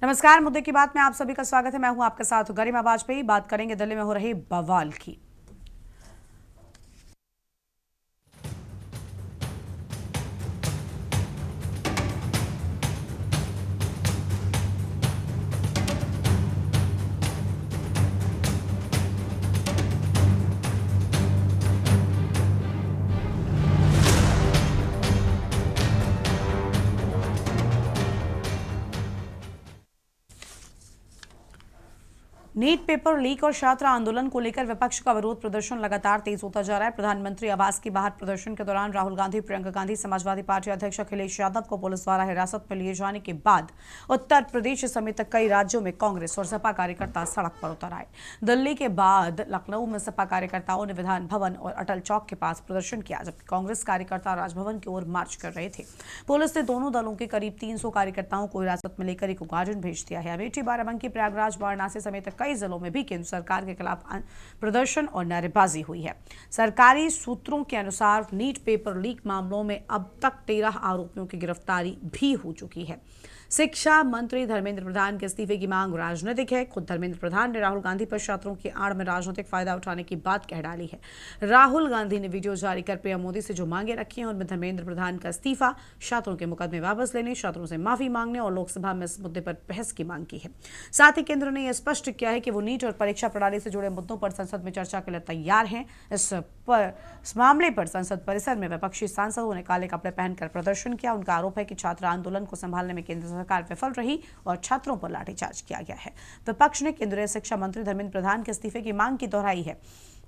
नमस्कार। मुद्दे की बात में आप सभी का स्वागत है। मैं हूं आपके साथ गरिमा वाजपेयी। बात करेंगे दिल्ली में हो रहे बवाल की। नीट पेपर लीक और छात्र आंदोलन को लेकर विपक्ष का विरोध प्रदर्शन लगातार तेज होता जा रहा है। प्रधानमंत्री आवास के बाहर प्रदर्शन के दौरान राहुल गांधी, प्रियंका गांधी, समाजवादी पार्टी अध्यक्ष अखिलेश यादव को पुलिस द्वारा हिरासत में लिए जाने के बाद उत्तर प्रदेश समेत कई राज्यों में कांग्रेस और सपा कार्यकर्ता सड़क पर उतर आए। दिल्ली के बाद लखनऊ में सपा कार्यकर्ताओं ने विधान भवन और अटल चौक के पास प्रदर्शन किया, जबकि कांग्रेस कार्यकर्ता राजभवन की ओर मार्च कर रहे थे। पुलिस ने दोनों दलों के करीब 300 कार्यकर्ताओं को हिरासत में लेकर इको गार्डन भेज दिया है। अमेठी, बाराबंकी, प्रयागराज, वाराणसी समेत कई जिलों में भी केंद्र सरकार के खिलाफ प्रदर्शन और नारेबाजी हुई है। सरकारी सूत्रों के अनुसार नीट पेपर लीक मामलों में अब तक 13 आरोपियों की गिरफ्तारी भी हो चुकी है। शिक्षा मंत्री धर्मेंद्र प्रधान के इस्तीफे की मांग राजनीतिक है। खुद धर्मेंद्र प्रधान ने राहुल गांधी पर छात्रों की आड़ में राजनीतिक फायदा उठाने की बात कह डाली है। राहुल गांधी ने वीडियो जारी कर पीएम मोदी से जो मांगे रखी हैं उनमें धर्मेंद्र प्रधान का इस्तीफा, छात्रों के मुकदमे वापस लेने, छात्रों से माफी मांगने और लोकसभा में इस मुद्दे पर बहस की मांग की है। साथ ही केंद्र ने यह स्पष्ट किया है कि वो नीट और परीक्षा प्रणाली से जुड़े मुद्दों पर संसद में चर्चा के लिए तैयार हैं। इस मामले पर संसद परिसर में विपक्षी सांसदों ने काले कपड़े पहनकर प्रदर्शन किया। उनका आरोप है कि छात्र आंदोलन को संभालने में केंद्र सरकार विफल रही और छात्रों पर लाठीचार्ज किया गया है। विपक्ष ने केंद्रीय शिक्षा मंत्री धर्मेंद्र प्रधान के इस्तीफे की मांग की दोहराई है।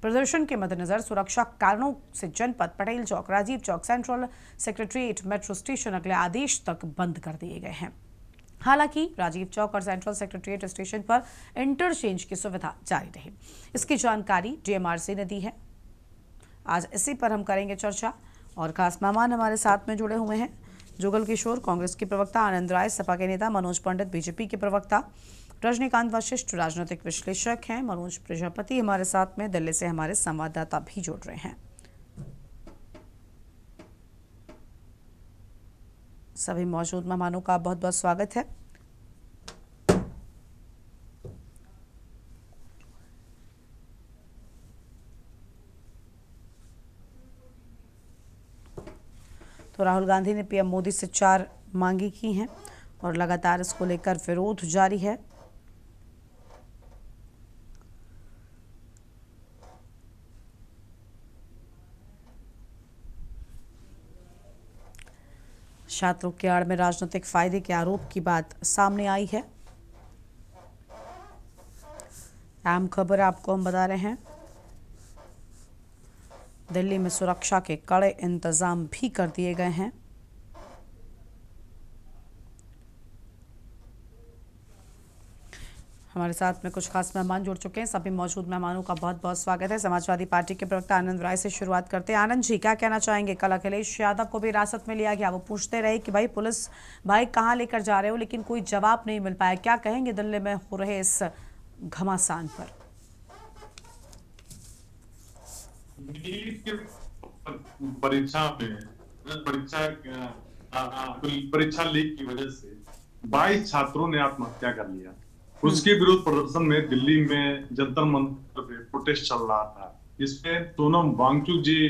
प्रदर्शन के मद्देनजर सुरक्षा कारणों से जनपद, पटेल चौक, Rajiv Chowk, central secretariat, metro station अगले आदेश तक बंद कर दिए गए हैं। हालांकि राजीव चौक और सेंट्रल सेक्रेटरीट स्टेशन पर इंटरचेंज की सुविधा जारी रही। इसकी जानकारी डीएमआरसी ने दी है। आज इसी पर हम करेंगे चर्चा और खास मेहमान हमारे साथ में जुड़े हुए हैं। जुगल किशोर, कांग्रेस की प्रवक्ता; आनंद राय, सपा के नेता; मनोज पंडित, बीजेपी के प्रवक्ता; रजनीकांत वशिष्ठ, राजनीतिक विश्लेषक हैं; मनोज प्रजापति हमारे साथ में दिल्ली से हमारे संवाददाता भी जुड़ रहे हैं। सभी मौजूद मेहमानों का बहुत बहुत स्वागत है। तो राहुल गांधी ने पीएम मोदी से 4 मांगी की हैं और लगातार इसको लेकर विरोध जारी है। छात्रों के आड़ में राजनीतिक फायदे के आरोप की बात सामने आई है। अहम खबर आपको हम बता रहे हैं, दिल्ली में सुरक्षा के कड़े इंतजाम भी कर दिए गए हैं। हमारे साथ में कुछ खास मेहमान जुड़ चुके हैं। सभी मौजूद मेहमानों का बहुत बहुत स्वागत है। समाजवादी पार्टी के प्रवक्ता आनंद राय से शुरुआत करते हैं। आनंद जी, क्या कहना चाहेंगे? कल अखिलेश यादव को भी हिरासत में लिया गया। वो पूछते रहे कि भाई पुलिस भाई कहाँ लेकर जा रहे हो, लेकिन कोई जवाब नहीं मिल पाया। क्या कहेंगे दिल्ली में हो रहे इस घमासान पर? परीक्षा लीक की वजह से 22 छात्रों ने आत्महत्या कर लिया। उसके विरोध प्रदर्शन में दिल्ली में जंतर मंतर पे प्रोटेस्ट चल रहा था। इसमें सोनम वांगचुक जी,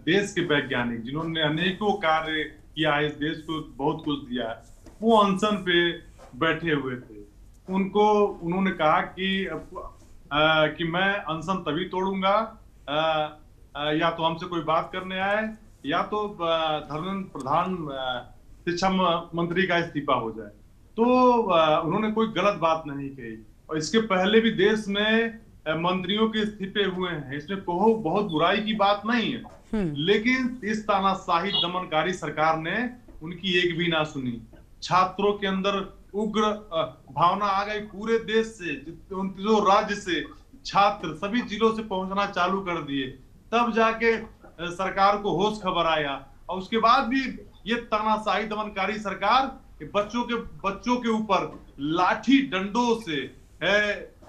देश के वैज्ञानिक जिन्होंने अनेकों कार्य किया है, इस देश को बहुत कुछ दिया है, वो अनशन पे बैठे हुए थे। उन्होंने कहा कि मैं अनशन तभी तोड़ूंगा या तो हमसे कोई बात करने आए या तो धर्मेंद्र प्रधान शिक्षा मंत्री का इस्तीफा हो जाए। तो उन्होंने कोई गलत बात नहीं कही। और इसके पहले भी देश में मंत्रियों के इस्तीफे हुए हैं, इसमें बहुत बुराई की बात नहीं है। लेकिन इस तानाशाही दमनकारी सरकार ने उनकी एक भी ना सुनी। छात्रों के अंदर उग्र भावना आ गई। पूरे देश से, 29 राज्य से छात्र सभी जिलों से पहुंचना चालू कर दिए। तब जाके सरकार को होश खबर आया। और उसके बाद भी ये तानाशाही दमनकारी सरकार बच्चों के ऊपर लाठी डंडों से,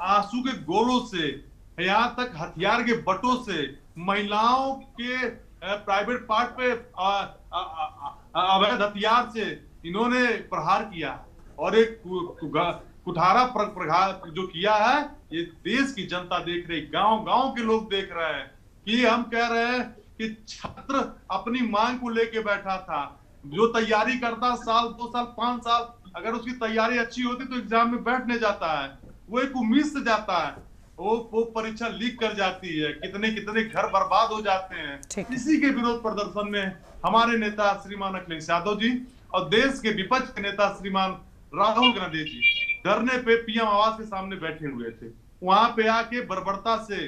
आंसू के गोलों से, यहाँ तक हथियार के बटों से, महिलाओं के प्राइवेट पार्ट पे अवैध हथियार से इन्होंने प्रहार किया। और एक कुठारा प्रघात जो किया है, ये देश की जनता देख रही, गांव गांव के लोग देख रहे हैं कि हम कह रहे हैं कि छात्र अपनी मांग को लेके बैठा था, जो तैयारी करता साल 2 साल 5 साल, अगर उसकी तैयारी अच्छी होती तो एग्जाम में बैठने जाता है, वो एक उम्मीद से जाता है, वो परीक्षा लीक कर जाती है, कितने कितने घर बर्बाद हो जाते हैं। इसी के विरोध प्रदर्शन में हमारे नेता श्रीमान अखिलेश यादव जी और देश के विपक्ष के नेता श्रीमान राहुल गांधी जी धरने पे पीएम आवास के सामने बैठे हुए थे। वहां पे आके बर्बरता से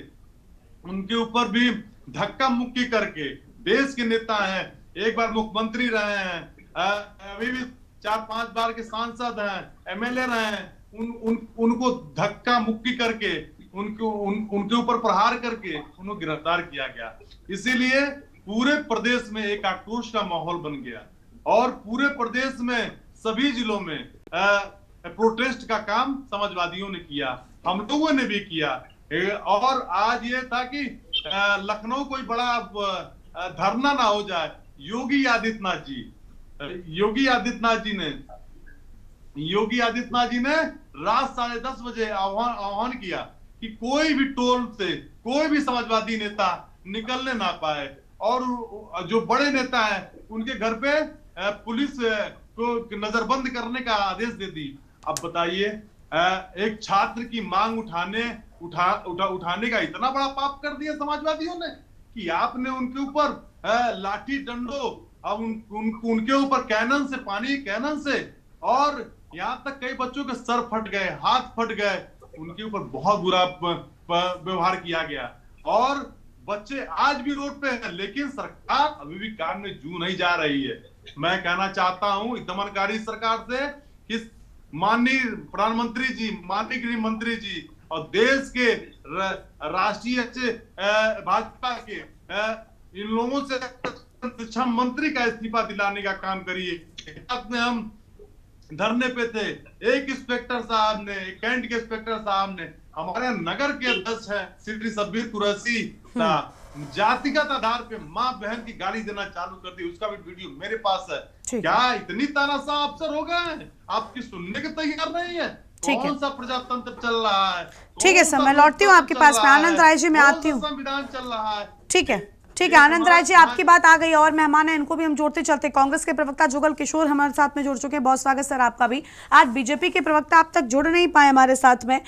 उनके ऊपर भी धक्का मुक्की करके, देश के नेता हैं, एक बार मुख्यमंत्री रहे हैं, अभी भी 4-5 बार के सांसद हैं, एमएलए रहे हैं, उनको धक्का मुक्की करके उनके ऊपर प्रहार करके उनको गिरफ्तार किया गया। इसीलिए पूरे प्रदेश में एक आक्रोश का माहौल बन गया और पूरे प्रदेश में सभी जिलों में प्रोटेस्ट का काम समाजवादियों ने किया, हम लोगों ने भी किया। और आज ये था कि लखनऊ कोई बड़ा धरना ना हो जाए। योगी आदित्यनाथ जी ने रात 10:30 बजे आह्वान किया कि कोई भी टोल से कोई भी समाजवादी नेता निकलने ना पाए, और जो बड़े नेता हैं उनके घर पे पुलिस को नजरबंद करने का आदेश दे दी। अब बताइए, एक छात्र की मांग उठाने का इतना बड़ा पाप कर दिया समाजवादियों ने कि आपने उनके ऊपर लाठी डंडो, अब उनके ऊपर कैनन से, पानी कैनन से, और यहाँ तक कई बच्चों के सर फट गए, हाथ फट गए, उनके ऊपर बहुत बुरा व्यवहार किया गया। और बच्चे आज भी रोड पे हैं, लेकिन सरकार अभी भी काम में जू नहीं जा रही है। मैं कहना चाहता हूं दमनकारी सरकार से कि माननीय प्रधानमंत्री जी, माननीय गृह मंत्री जी और देश के राष्ट्रीय भाजपा के इन लोगों से शिक्षा मंत्री का इस्तीफा दिलाने का काम करिए। में हम धरने पे थे, एक इंस्पेक्टर साहब ने, एक कैंट के इंस्पेक्टर साहब ने, हमारे नगर के अध्यक्ष है श्री शब्बीर कुरैशी, जातिगत आधार पे माँ बहन की गाली देना चालू कर दी। उसका भी वीडियो मेरे पास है। क्या इतनी तानाशाह अफसर हो गए, आपकी सुनने के तैयार नहीं है? कौन सा प्रजातंत्र चल रहा है? ठीक है सर, मैं लौटती हूँ आपके पास में। आनंद राय जी, मैं आती हूँ। संविधान चल रहा है। ठीक है, ठीक है आनंद राय जी, आपकी बात आ गई और मेहमान है, इनको भी हम जोड़ते चलते। कांग्रेस के प्रवक्ता जुगल किशोर हमारे साथ में जुड़ चुके हैं। बहुत स्वागत सर आपका भी। आज बीजेपी के प्रवक्ता अब तक जुड़ नहीं पाए हमारे साथ में।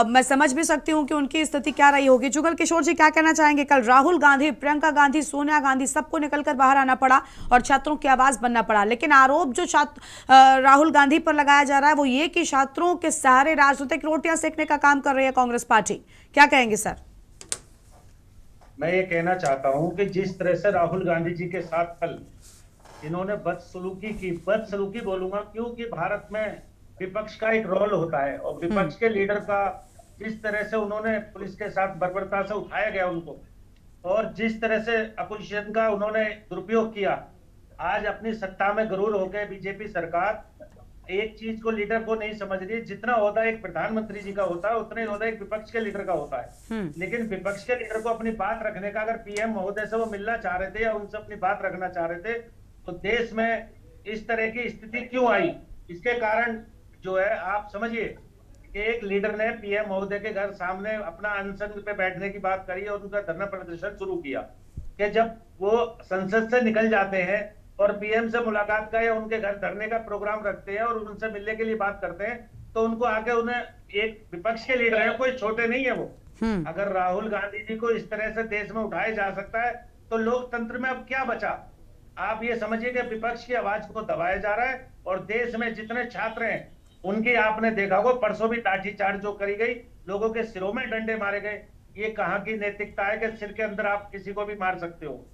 मैं समझ भी सकती हूँ कि उनकी स्थिति क्या रही होगी। जुगल किशोर जी, क्या कहना चाहेंगे? कल राहुल गांधी, प्रियंका गांधी, सोनिया गांधी, सबको निकलकर बाहर आना पड़ा और छात्रों की आवाज बनना पड़ा, लेकिन आरोप जो राहुल गांधी पर लगाया जा रहा है वो ये कि छात्रों के सहारे राजनीतिक रोटियां सेकने का काम कर रही है कांग्रेस पार्टी। क्या कहेंगे सर? मैं ये कहना चाहता हूं कि जिस तरह से राहुल गांधी जी के साथ कल इन्होंने बदसलूकी बोलूंगा, क्योंकि भारत में विपक्ष का एक रोल होता है और विपक्ष के लीडर का जिस तरह से उन्होंने पुलिस के साथ बर्बरता से उठाया गया उनको, और जिस तरह से अपोजिशन का उन्होंने दुरुपयोग किया, आज अपनी सत्ता में गरूर होकर बीजेपी सरकार एक चीज को लीडर को नहीं समझ रही। जितना ओहदा एक प्रधानमंत्री जी का होता है उतना ही ओहदा एक विपक्ष के लीडर का होता है। लेकिन विपक्ष के लीडर को अपनी बात रखने का, अगर पीएम महोदय से वो मिलना चाह रहे थे या उनसे अपनी बात रखना चाह रहे थे, तो देश में इस तरह की स्थिति क्यों आई? इसके कारण जो है, आप समझिए कि एक लीडर ने पीएम महोदय के घर सामने अपना अनशन पे बैठने की बात करी और उनका धरना प्रदर्शन शुरू किया कि जब वो संसद से निकल जाते हैं और पीएम से मुलाकात का या उनके घर धरने का प्रोग्राम रखते हैं और उनसे मिलने के लिए बात करते हैं, तो उनको आके उन्हें, एक विपक्ष के लीडर है, कोई छोटे नहीं है वो। अगर राहुल गांधी जी को इस तरह से देश में उठाया जा सकता है तो लोकतंत्र में अब क्या बचा? आप ये समझिए कि विपक्ष की आवाज को दबाया जा रहा है और देश में जितने छात्र हैं उनकी आपने देखा होगा, परसों भी लाठीचार्ज जो करी गई, लोगों के सिरों में डंडे मारे गए। ये कहाँ की नैतिकता है कि सिर के अंदर आप किसी को भी मार सकते हो?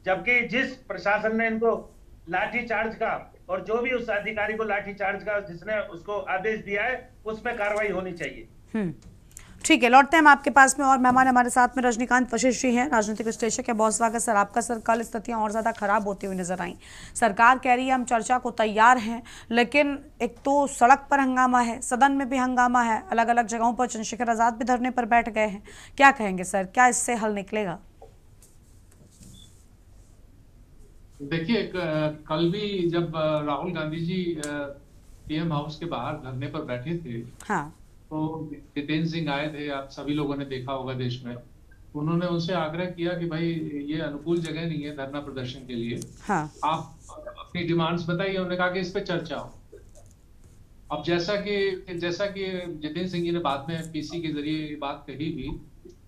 जबकि जिस प्रशासन ने इनको लाठी चार्ज का, और जो भी उस अधिकारी को लाठी चार्ज का जिसने उसको आदेश दिया है, उस पर कार्रवाई होनी चाहिए। ठीक है, लौटते हैं हम आपके पास में और मेहमान हमारे साथ में रजनीकांत वशिष्ठ जी हैं, राजनीतिक विश्लेषक है। बहुत स्वागत सर आपका। सर, कल स्थितियां और ज्यादा खराब होती हुई नजर आई। सरकार कह रही है हम चर्चा को तैयार हैं, लेकिन एक तो सड़क पर हंगामा है, सदन में भी हंगामा है, अलग अलग जगहों पर चंद्रशेखर आजाद भी धरने पर बैठ गए हैं। क्या कहेंगे सर, क्या इससे हल निकलेगा? देखिए, कल भी जब राहुल गांधी जी पीएम हाउस के बाहर धरने पर बैठे थे, हाँ। तो जितेंद्र सिंह आए थे, आप सभी लोगों ने देखा होगा देश में। उन्होंने उनसे आग्रह किया कि भाई ये अनुकूल जगह नहीं है धरना प्रदर्शन के लिए, हाँ। आप अपनी डिमांड्स बताइए। उन्होंने कहा कि इस पे चर्चा हो। अब जैसा कि जितेंद्र सिंह जी ने बाद में पीसी के जरिए ये बात कही भी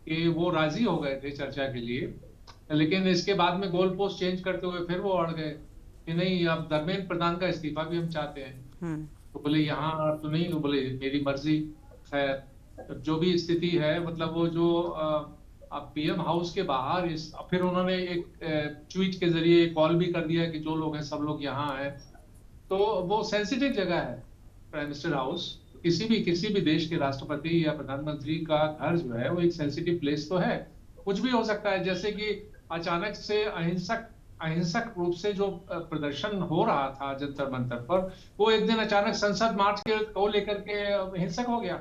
कि वो राजी हो गए थे चर्चा के लिए, लेकिन इसके बाद में गोल पोस्ट चेंज करते हुए फिर वो अड़ गए कि नहीं, अब धर्मेंद्र प्रधान का इस्तीफा भी हम चाहते हैं। तो बोले यहाँ तो नहीं, बोले मेरी मर्जी। खैर जो भी स्थिति है, मतलब वो जो अब पीएम हाउस के बाहर फिर उन्होंने एक ट्वीट के जरिए कॉल भी कर दिया कि जो लोग हैं सब लोग यहाँ हैं। तो वो सेंसिटिव जगह है प्राइम मिनिस्टर हाउस। किसी भी देश के राष्ट्रपति या प्रधानमंत्री का घर जो है वो एक सेंसिटिव प्लेस तो है। कुछ भी हो सकता है, जैसे कि अचानक से अहिंसक रूप से जो प्रदर्शन हो रहा था जंतर मंतर पर, वो एक दिन अचानक संसद मार्च को लेकर के हिंसक हो गया।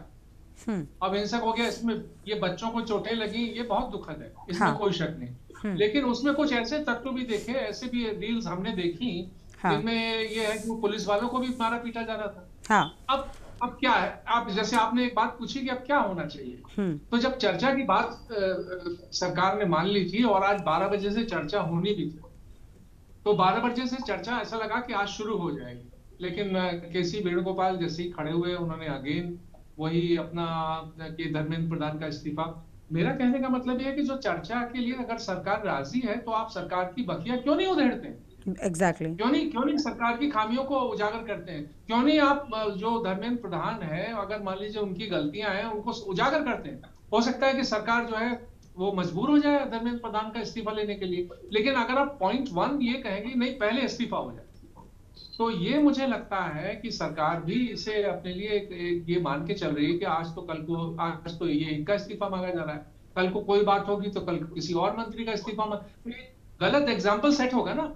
अब हिंसक हो गया, इसमें ये बच्चों को चोटें लगी, ये बहुत दुखद है, इसमें हाँ। कोई शक नहीं। लेकिन उसमें कुछ ऐसे तत्व भी देखे, ऐसे भी रील्स हमने देखी जिनमें ये है कि पुलिस वालों को भी मारा पीटा जा रहा था। हाँ। अब क्या है, आप जैसे आपने एक बात पूछी कि अब क्या होना चाहिए, तो जब चर्चा की बात सरकार ने मान ली थी और आज 12 बजे से चर्चा होनी भी थी, तो 12 बजे से चर्चा ऐसा लगा कि आज शुरू हो जाएगी। लेकिन केसी वेणुगोपाल जैसे ही खड़े हुए, उन्होंने अगेन वही अपना कि धर्मेंद्र प्रधान का इस्तीफा। मेरा कहने का मतलब ये है कि जो चर्चा के लिए अगर सरकार राजी है तो आप सरकार की बखिया क्यों नहीं उधेड़ते हैं? एग्जैक्टली। क्यों नहीं सरकार की खामियों को उजागर करते हैं? क्यों नहीं आप जो धर्मेंद्र प्रधान है, अगर मान लीजिए उनकी गलतियां हैं, उनको उजागर करते हैं? हो सकता है कि सरकार जो है वो मजबूर हो जाए धर्मेंद्र प्रधान का इस्तीफा लेने के लिए। लेकिन अगर आप पॉइंट 1 ये कहेंगे नहीं पहले इस्तीफा हो जाए, तो ये मुझे लगता है कि सरकार भी इसे अपने लिए ये मान के चल रही है कि आज तो ये इनका इस्तीफा मांगा जा रहा है, कल को कोई बात होगी तो कल किसी और मंत्री का इस्तीफा गलत एग्जाम्पल सेट होगा ना।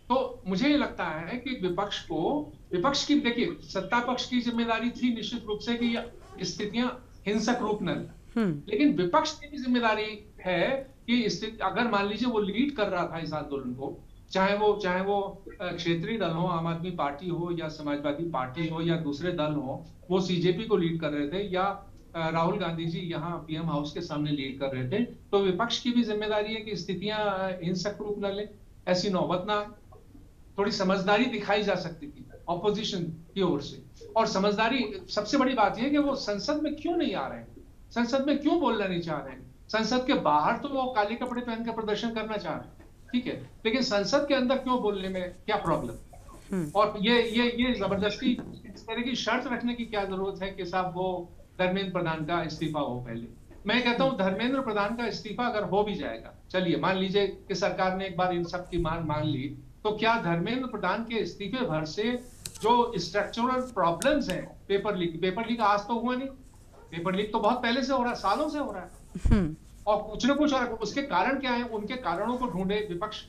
तो मुझे ये लगता है कि विपक्ष की, देखिए सत्ता पक्ष की जिम्मेदारी थी निश्चित रूप से कि स्थितियां हिंसक रूप न लें, लेकिन विपक्ष की भी जिम्मेदारी है कि अगर मान लीजिए वो लीड कर रहा था इस आंदोलन को, चाहे वो क्षेत्रीय दल हो, आम आदमी पार्टी हो या समाजवादी पार्टी हो या दूसरे दल हो, वो सीजेपी को लीड कर रहे थे या राहुल गांधी जी यहाँ पीएम हाउस के सामने लीड कर रहे थे, तो विपक्ष की भी जिम्मेदारी है कि स्थितियां हिंसक रूप न ले, ऐसी नौबत ना। थोड़ी समझदारी दिखाई जा सकती थी ऑपोजिशन की ओर से, और समझदारी सबसे बड़ी बात यह है कि वो संसद में क्यों नहीं आ रहे हैं, संसद में क्यों बोलना नहीं चाह रहे हैं। संसद के बाहर तो वो काले कपड़े पहनकर प्रदर्शन करना चाह रहे हैं, ठीक है, लेकिन संसद के अंदर क्यों बोलने में क्या प्रॉब्लम? और ये जबरदस्ती इस तरह की शर्त रखने की क्या जरूरत है कि साहब वो धर्मेंद्र प्रधान का इस्तीफा हो पहले? मैं कहता हूं धर्मेंद्र प्रधान का इस्तीफा अगर हो भी जाएगा, चलिए मान लीजिए कि सरकार ने एक बार इन सब की मांग मान ली, तो क्या धर्मेंद्र प्रधान के इस्तीफे भर से जो स्ट्रक्चरल प्रॉब्लम्स हैं, पेपर लीक आज तो हुआ नहीं, पेपर लीक तो बहुत पहले से हो रहा है, सालों से हो रहा है, और कुछ न कुछ, और उसके कारण क्या है, उनके कारणों को ढूंढे विपक्ष,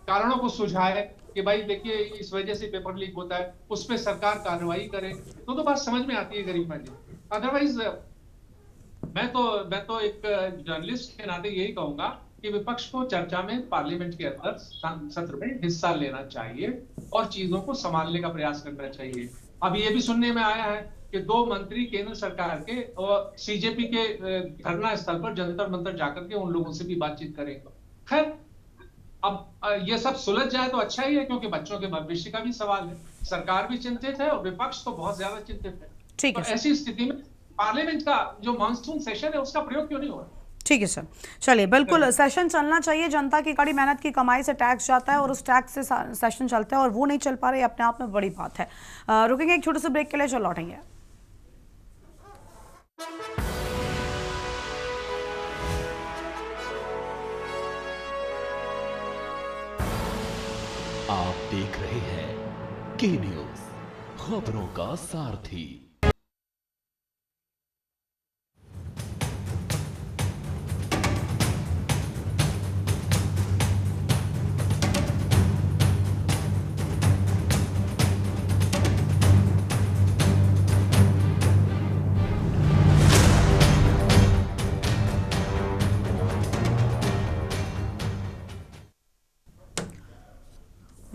कारणों को सुझाए कि भाई देखिए इस वजह से पेपर लीक होता है, उस पर सरकार कार्रवाई करे, तो बात समझ में आती है गरिमा जी। अदरवाइज मैं तो एक जर्नलिस्ट के नाते यही कहूंगा कि विपक्ष को चर्चा में पार्लियामेंट के अंदर सत्र में हिस्सा लेना चाहिए और चीजों को संभालने का प्रयास करना चाहिए। अब ये भी सुनने में आया है कि 2 मंत्री केंद्र सरकार के और सीजेपी के धरना स्थल पर जंतर मंतर जाकर के उन लोगों से भी बातचीत करेंगे। खैर अब ये सब सुलझ जाए तो अच्छा ही है, क्योंकि बच्चों के भविष्य का भी सवाल है। सरकार भी चिंतित है और विपक्ष तो बहुत ज्यादा चिंतित है। ठीक है, तो ऐसी स्थिति में पार्लियामेंट का जो मॉनसून सेशन है उसका प्रयोग क्यों नहीं हो रहा? ठीक है सर, चलिए बिल्कुल सेशन चलना चाहिए। जनता की कड़ी मेहनत की कमाई से टैक्स जाता है और उस टैक्स से सेशन चलता है, और वो नहीं चल पा रहे अपने आप में बड़ी बात है। रुकेंगे एक छोटे से ब्रेक के लिए, जो लौटेंगे। आप देख रहे हैं के न्यूज, खबरों का सारथी।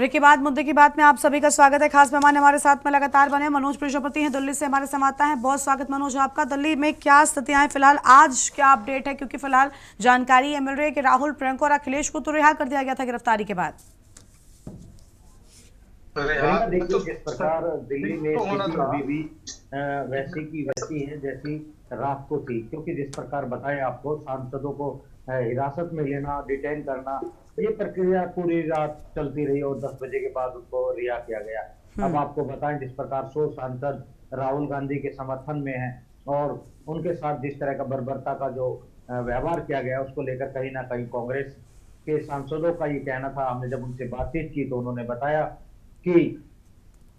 ब्रेक के बाद मुद्दे की बात में आप सभी का स्वागत है। खास मेहमान हमारे साथ में लगातार बने मनोज प्रजापति हैं, दिल्ली से हमारे संवाददाता हैं। बहुत स्वागत मनोज आपका। दिल्ली में क्या स्थितियां हैं फिलहाल, आज क्या अपडेट है? क्योंकि फिलहाल जानकारी ये मिल रही है कि राहुल, प्रियंका और अखिलेश को तो रिहा कर दिया गया था गिरफ्तारी के बाद। देखिए, जिस प्रकार दिल्ली में स्थिति अभी भी वैसी की वैसी है जैसी रात को थी, क्योंकि जिस प्रकार बताएं आपको, सांसदों को हिरासत में लेना, डिटेन करना, ये प्रक्रिया पूरी रात चलती रही और 10 बजे के बाद उनको रिहा किया गया। अब आपको बताएं, जिस प्रकार 100 सांसद राहुल गांधी के समर्थन में हैं और उनके साथ जिस तरह का बर्बरता का जो व्यवहार किया गया, उसको लेकर कहीं ना कहीं कांग्रेस के सांसदों का ये कहना था। हमने जब उनसे बातचीत की तो उन्होंने बताया कि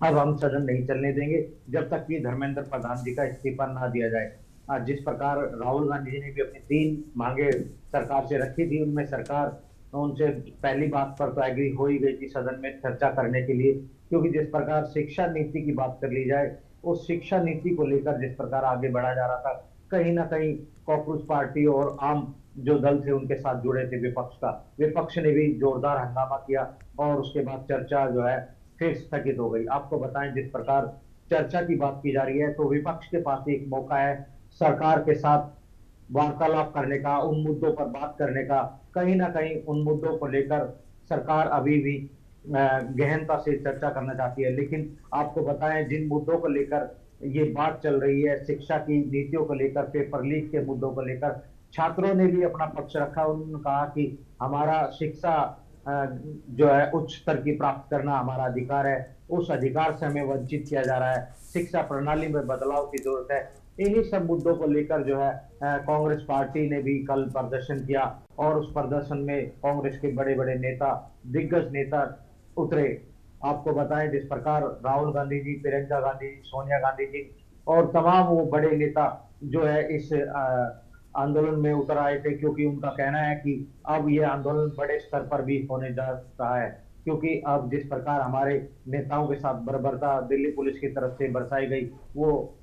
अब हम सदन नहीं चलने देंगे जब तक कि धर्मेंद्र प्रधान जी का इस्तीफा ना दिया जाए। जिस प्रकार राहुल गांधी जी ने भी अपनी 3 मांगे सरकार से रखी थी, उनमें सरकार उनसे पहली बात पर तो एग्री हो ही गई थी सदन में चर्चा करने के लिए, क्योंकि जिस प्रकार शिक्षा नीति की बात कर ली जाए, उस शिक्षा नीति को लेकर जिस प्रकार आगे बढ़ा जा रहा था, कहीं ना कहीं कांग्रेस पार्टी और आम जो दल थे उनके साथ जुड़े थे विपक्ष ने भी जोरदार हंगामा किया और उसके बाद चर्चा जो है फिर स्थगित हो गई। आपको बताएं, जिस प्रकार चर्चा की बात की जा रही है तो विपक्ष के पास एक मौका है सरकार के साथ वार्तालाप करने का, उन मुद्दों पर बात करने का। कहीं ना कहीं उन मुद्दों को लेकर सरकार अभी भी गहनता से चर्चा करना चाहती है, लेकिन आपको बताएं, जिन मुद्दों को लेकर ये बात चल रही है, शिक्षा की नीतियों को लेकर, पेपर लीक के मुद्दों को लेकर, छात्रों ने भी अपना पक्ष रखा। उन्होंने कहा कि हमारा शिक्षा जो है उच्च स्तर की प्राप्त करना हमारा अधिकार है, उस अधिकार से हमें वंचित किया जा रहा है, शिक्षा प्रणाली में बदलाव की जरूरत है। इन्हीं सब मुद्दों को लेकर जो है कांग्रेस पार्टी ने भी कल प्रदर्शन किया और उस प्रदर्शन में कांग्रेस के बड़े बड़े नेता, दिग्गज नेता उतरे। आपको बताएं, जिस प्रकार राहुल गांधी जी, प्रियंका गांधी, सोनिया गांधी जी और तमाम वो बड़े नेता जो है इस आंदोलन में उतर आए थे, क्योंकि उनका कहना है कि अब ये आंदोलन बड़े स्तर पर भी होने जा रहा है, क्योंकि अब जिस प्रकार हमारे नेताओं के साथ बर्बरता दिल्ली पुलिस की तरफ से बरसाई गई, वो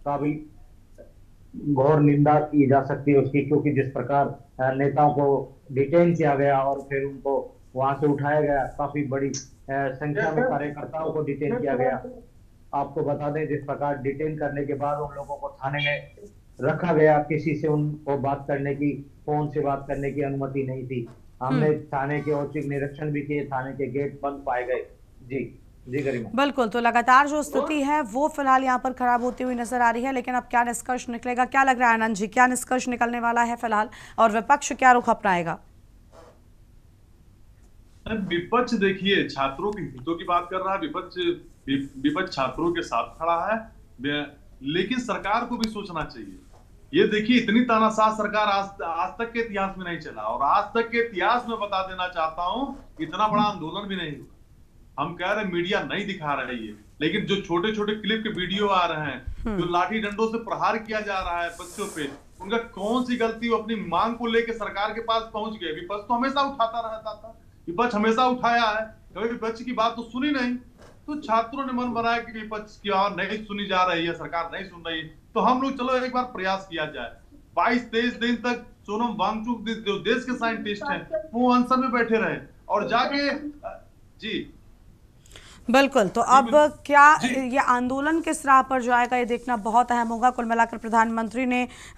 काबिल घोर निंदा की जा सकती है उसकी, क्योंकि जिस प्रकार नेताओं को डिटेन किया गया और फिर उनको वहां से उठाया गया, काफी बड़ी संख्या में कार्यकर्ताओं को डिटेन किया गया। आपको बता दें, जिस प्रकार डिटेन करने के बाद उन लोगों को थाने में रखा गया, किसी से उनको बात करने की, फोन से बात करने की अनुमति नहीं थी। हमने थाने के औचक निरीक्षण भी किए, थाने के गेट बंद पाए गए। जी गरिमा। बिल्कुल, तो लगातार जो स्थिति है वो फिलहाल यहाँ पर खराब होती हुई नजर आ रही है, लेकिन अब क्या निष्कर्ष निकलेगा, क्या लग रहा है आनंद जी, क्या निष्कर्ष निकलने वाला है फिलहाल, और विपक्ष क्या रुख अपनाएगा? विपक्ष देखिए छात्रों के हितों की बात कर रहा है, विपक्ष छात्रों के साथ खड़ा है, लेकिन सरकार को भी सोचना चाहिए। ये देखिए, इतनी तानाशाह सरकार आज तक के इतिहास में नहीं चला, और आज तक के इतिहास में बता देना चाहता हूं, इतना बड़ा आंदोलन भी नहीं हुआ। हम कह रहे मीडिया नहीं दिखा रही है, लेकिन जो छोटे छोटे क्लिप के वीडियो आ रहे हैं, जो लाठी डंडों से प्रहार किया जा रहा है बच्चों पे, उनका कौन सी गलती? वो अपनी मांग को लेकर सरकार के पास पहुंच गए। विपक्ष तो हमेशा उठाता रहता था, विपक्ष हमेशा उठाया है, कभी विपक्ष की बात तो सुनी नहीं। तो छात्रों ने मन बनाया कि विपक्ष की आवाज नहीं सुनी जा रही है, सरकार नहीं सुन रही है, तो हम लोग चलो एक बार प्रयास किया जाए। 22-23 दिन तक सोनम वांगचुक जो देश के साइंटिस्ट हैं, वो अनशन में बैठे रहे और जाके जी बिल्कुल, तो अब क्या ये आंदोलन किस राह पर जाएगा, ये देखना बहुत अहम होगा। कुल मिलाकर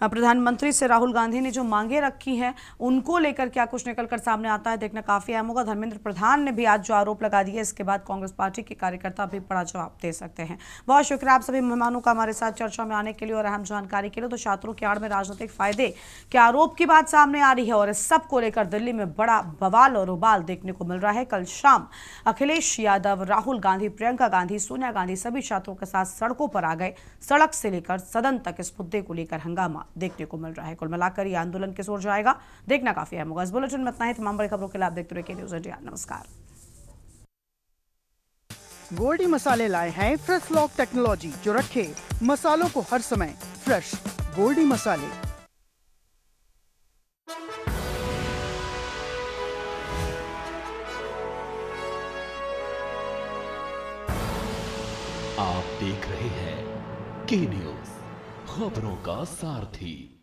प्रधानमंत्री से राहुल गांधी ने जो मांगे रखी हैं, उनको लेकर क्या कुछ निकलकर सामने आता है, देखना काफी अहम होगा। धर्मेंद्र प्रधान ने भी आज जो आरोप लगा दिए, इसके बाद कांग्रेस पार्टी के कार्यकर्ता भी बड़ा जवाब दे सकते हैं। बहुत शुक्रिया आप सभी मेहमानों का हमारे साथ चर्चा में आने के लिए और अहम जानकारी के लिए। तो छात्रों की आड़ में राजनीतिक फायदे के आरोप की बात सामने आ रही है और इस सब को लेकर दिल्ली में बड़ा बवाल और उबाल देखने को मिल रहा है। कल शाम अखिलेश यादव, राहुल गांधी, प्रियंका गांधी, सोनिया गांधी सभी छात्रों के साथ सड़कों पर आ गए। सड़क से लेकर सदन तक इस मुद्दे को लेकर हंगामा देखने को मिल रहा है। कुल मिलाकर यह आंदोलन किस ओर जाएगा, देखना काफी अहम होगा। इस बुलेटिन में इतना ही। तमाम बड़ी खबरों के लिए आप देखते रहिए न्यूज़ इंडिया। नमस्कार। गोल्डी मसाले लाए हैं फ्रेश लॉक टेक्नोलॉजी, जो रखे मसालों को हर समय फ्रेश। गोल्डी मसाले। आप देख रहे हैं के न्यूज़, खबरों का सारथी।